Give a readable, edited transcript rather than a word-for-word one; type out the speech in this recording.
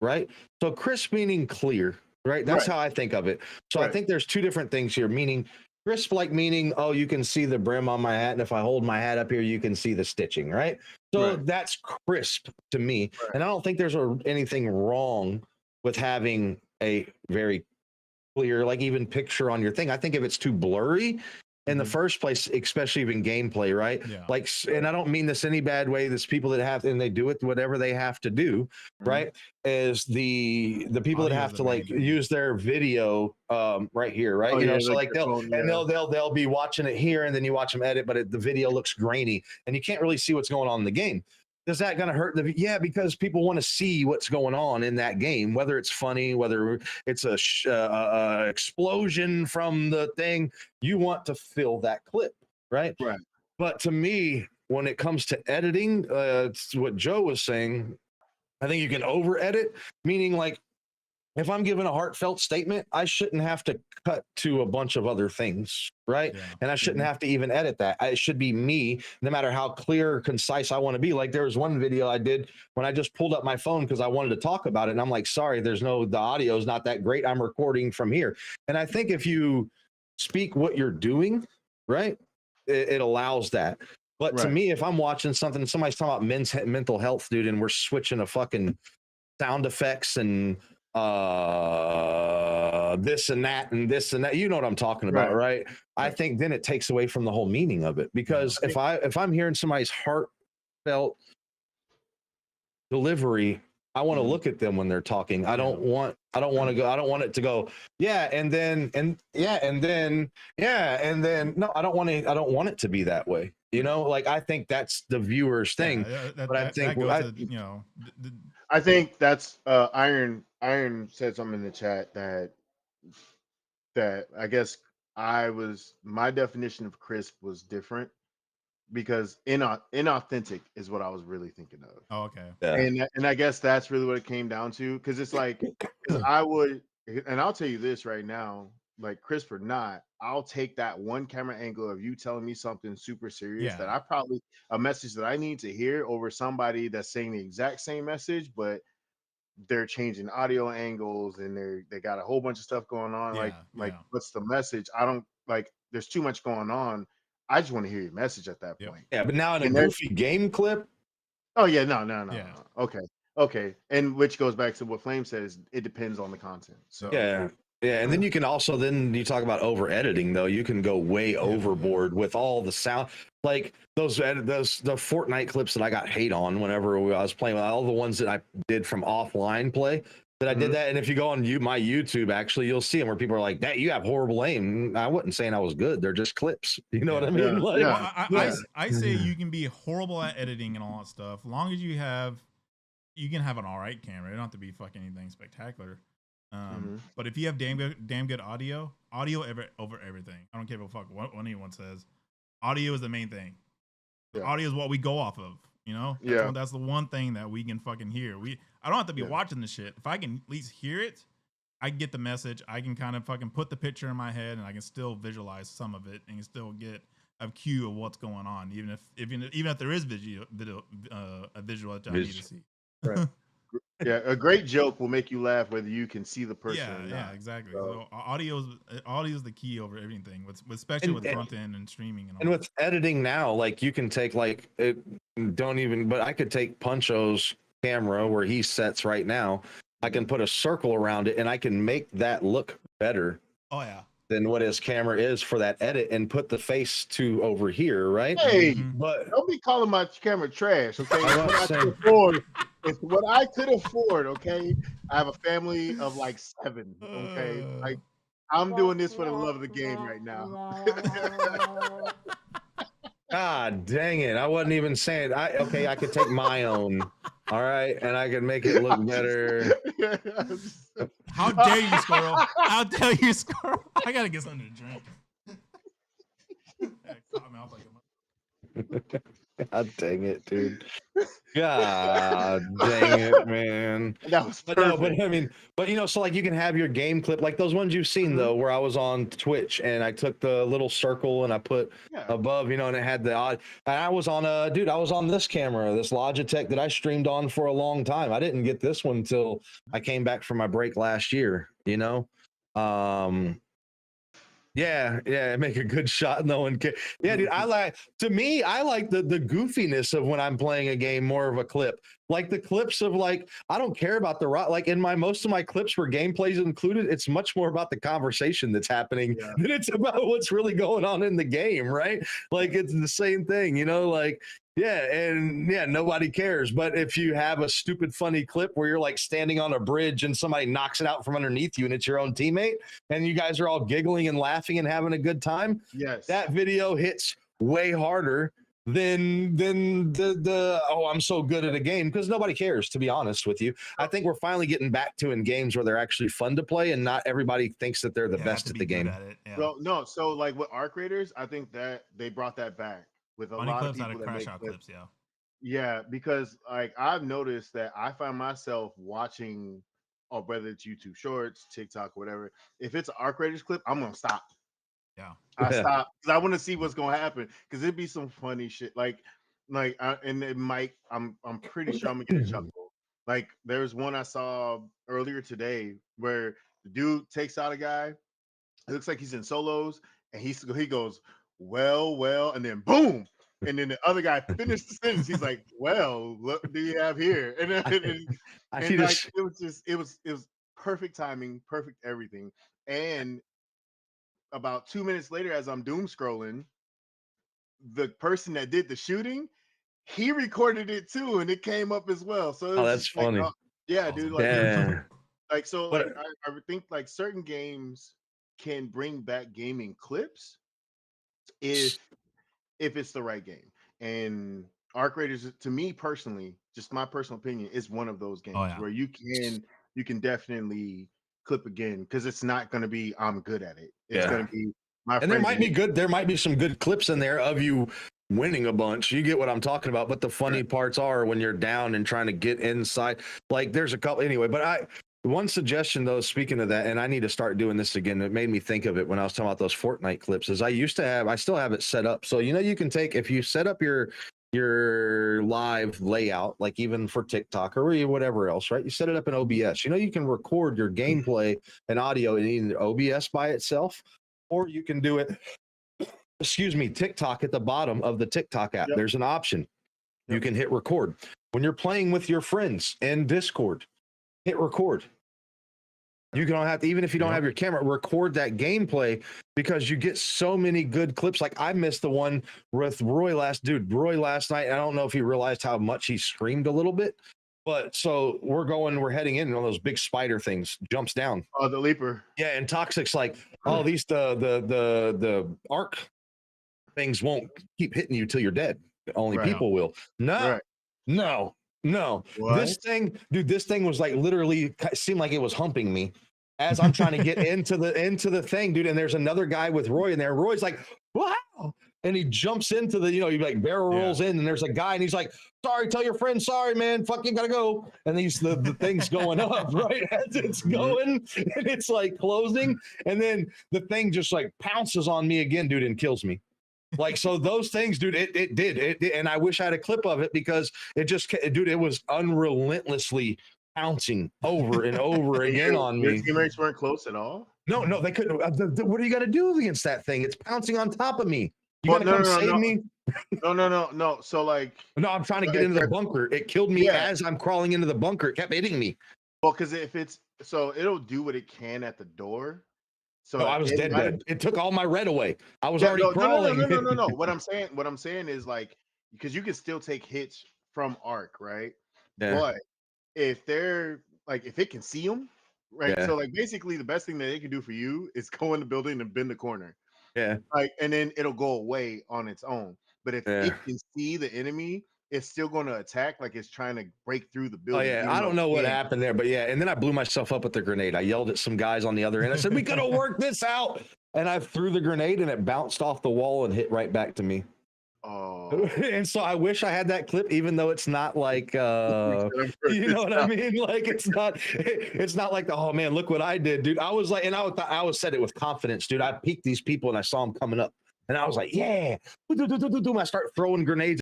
right? So crisp meaning clear, right? That's how I think of it. So I think there's two different things here, meaning crisp, like meaning, oh, you can see the brim on my hat, and if I hold my hat up here, you can see the stitching, right? So that's crisp to me. And I don't think there's anything wrong with having a very clear, like even picture on your thing. I think if it's too blurry in the first place, especially even gameplay, right? Yeah. Like, and I don't mean this any bad way. There's people that have, and they do it whatever they have to do, right? Is the people that have to like use their video right here, right? You know, so like they'll be watching it here, and then you watch them edit, but the video looks grainy, and you can't really see what's going on in the game. Is that going to hurt the? Yeah, because people want to see what's going on in that game, whether it's funny, whether it's a explosion from the thing. You want to fill that clip, right? Right. But to me, when it comes to editing, it's what Joe was saying. I think you can over edit, meaning like if I'm giving a heartfelt statement, I shouldn't have to cut to a bunch of other things, right? Yeah. And I shouldn't have to even edit that. It should be me, no matter how clear or concise I want to be. Like there was one video I did when I just pulled up my phone because I wanted to talk about it. And I'm like, sorry, the audio is not that great. I'm recording from here. And I think if you speak what you're doing, right, it allows that. But to me, if I'm watching something, somebody's talking about mental health, dude, and we're switching to fucking sound effects and this and that and this and that, you know what I'm talking about, right? I think then it takes away from the whole meaning of it, because if I'm hearing somebody's heartfelt delivery, I want to look at them when they're talking. I don't want it to go, yeah, and then no, I don't want it to be that way. You know, like I think that's the viewer's thing. But I think I think that's Iron said something in the chat that I guess my definition of crisp was different, because inauthentic is what I was really thinking of. Oh, okay. Yeah. And I guess that's really what it came down to, because it's like, I would, and I'll tell you this right now, like crisp or not, I'll take that one camera angle of you telling me something super serious that a message that I need to hear, over somebody that's saying the exact same message, but they're changing audio angles and they got a whole bunch of stuff going on. Like what's the message? I don't like, there's too much going on. I just want to hear your message at that point. Yeah, but now in a goofy game clip. Oh yeah, no. Okay. And which goes back to what Flame says, it depends on the content. So yeah, and then you can also, then you talk about over editing though. You can go way overboard with all the sound, like the Fortnite clips that I got hate on whenever I was playing, all the ones that I did from offline play. That I did that, and if you go on my YouTube, actually, you'll see them where people are like, "That you have horrible aim." I wasn't saying I was good; they're just clips. You know what I mean? Like, I say you can be horrible at editing and all that stuff, as long as you can have an all right camera. It don't have to be fucking anything spectacular. But if you have damn good audio over everything. I don't care what anyone says. Audio is the main thing. Audio is what we go off of. You know, that's the one thing that we can fucking hear. I don't have to be watching the shit. If I can at least hear it, I get the message. I can kind of fucking put the picture in my head, and I can still visualize some of it, and can still get a cue of what's going on, even if there is a visual that I need to see. Right. Yeah, a great joke will make you laugh whether you can see the person or not. Yeah, exactly. So audio is the key over everything, especially with front end and streaming and all. And with editing now, like you can take but I could take Puncho's camera where he sets right now. I can put a circle around it, and I can make that look better. Oh yeah. Than what his camera is for that edit, and put the face to over here, right? Hey, but don't be calling my camera trash, okay? It's what I could afford, okay? I have a family of like 7, okay? Like, I'm doing this for the love of the game right now. God dang it. I wasn't even saying I could take my own. All right, and I could make it look better. How dare you, Squirrel? How dare you, Squirrel? I gotta get something to drink. God dang it, dude. God dang it, man. That was But perfect. no, but I mean, but you know, so like you can have your game clip, like those ones you've seen though, where I was on Twitch and I took the little circle and I put above, you know, and it had the odd. And I was on dude, I was on this camera, this Logitech that I streamed on for a long time. I didn't get this one until I came back from my break last year, you know. Yeah, make a good shot. No one can. Yeah, dude. I like the goofiness of when I'm playing a game more of a clip. Like the clips of like I don't care about the like in most of my clips where gameplay is included. It's much more about the conversation that's happening than it's about what's really going on in the game, right? Like it's the same thing, you know. Like nobody cares. But if you have a stupid funny clip where you're like standing on a bridge and somebody knocks it out from underneath you and it's your own teammate and you guys are all giggling and laughing and having a good time, that video hits way harder than the oh, I'm so good at a game, because nobody cares, to be honest with you. I think we're finally getting back to in games where they're actually fun to play and not everybody thinks that they're the best at the game. Well, no, so like with Arc Raiders, I think that they brought that back with a lot of people that make clips. Yeah, because like I've noticed that I find myself watching, or whether it's YouTube Shorts, TikTok, whatever. If it's an Arc Raiders clip, I'm gonna stop. I stop because I want to see what's gonna happen, because it'd be some funny shit. And it might. I'm pretty sure I'm gonna get a chuckle. Like there's one I saw earlier today where the dude takes out a guy. It looks like he's in solos, and he goes, well, and then boom. And then the other guy finished the sentence. He's like, "Well, what do you have here?" And it was perfect timing, perfect everything. And about 2 minutes later, as I'm doom scrolling, the person that did the shooting, he recorded it too, and it came up as well. So it was that's funny. Dude. I think like certain games can bring back gaming clips if it's the right game. And Arc Raiders, to me personally, just my personal opinion, is one of those games where you can definitely clip again, because it's not going to be I'm good at it. It's going to be there might be some good clips in there of you winning a bunch. You get what I'm talking about. But the funny parts are when you're down and trying to get inside. Like there's a couple anyway. But one suggestion though, speaking of that, and I need to start doing this again. It made me think of it when I was talking about those Fortnite clips. Is I still have it set up. So you know, you can take, if you set up your live layout, like even for TikTok or whatever else, right? You set it up in OBS. You know, you can record your gameplay and audio in either OBS by itself, or you can do it, TikTok at the bottom of the TikTok app. There's an option. You can hit record. When you're playing with your friends in Discord, hit record. You don't have to, even if you don't have your camera, record that gameplay, because you get so many good clips. Like I missed the one with Roy last night. I don't know if he realized how much he screamed a little bit, but so we're heading in, and all those big spider things jumps down. Oh, the leaper. Yeah. And Toxic's like, oh, these, the arc things won't keep hitting you till you're dead. Only people will. No. What? This thing was like literally seemed like it was humping me as I'm trying to get into the thing, dude. And there's another guy with Roy in there. Roy's like, wow. And he jumps into the, he like barrel rolls in, and there's a guy, and he's like, sorry, tell your friend, sorry, man, fucking gotta go. And the thing's going up, right? As it's going, and it's like closing. And then the thing just like pounces on me again, dude, and kills me. Like, so those things, dude, it did. And I wish I had a clip of it, because it was unrelentlessly pouncing over and over again on me. Your teammates weren't close at all? No, they couldn't. What are you going to do against that thing? It's pouncing on top of me. You got to come save me? No. So like, no, I'm trying to get into the bunker. It killed me as I'm crawling into the bunker. It kept hitting me. Well, because it'll do what it can at the door. So I was dead. It took all my red away. I was already crawling. No. What I'm saying is like, because you can still take hits from Arc, right? Yeah. But if it can see them, right? Yeah. So like basically the best thing that it can do for you is go in the building and bend the corner. Yeah. Like, and then it'll go away on its own. But if it can see the enemy, it's still going to attack like it's trying to break through the building. Oh, yeah. I don't know what happened there, but yeah. And then I blew myself up with the grenade. I yelled at some guys on the other end. I said, we could have worked this out. And I threw the grenade, and it bounced off the wall and hit right back to me. Oh. And so I wish I had that clip, even though it's not like you know what I mean? Like it's not like the, oh man, look what I did, dude. I was like, and I always said it with confidence, dude. I peeked these people and I saw them coming up, and I was like, yeah, I start throwing grenades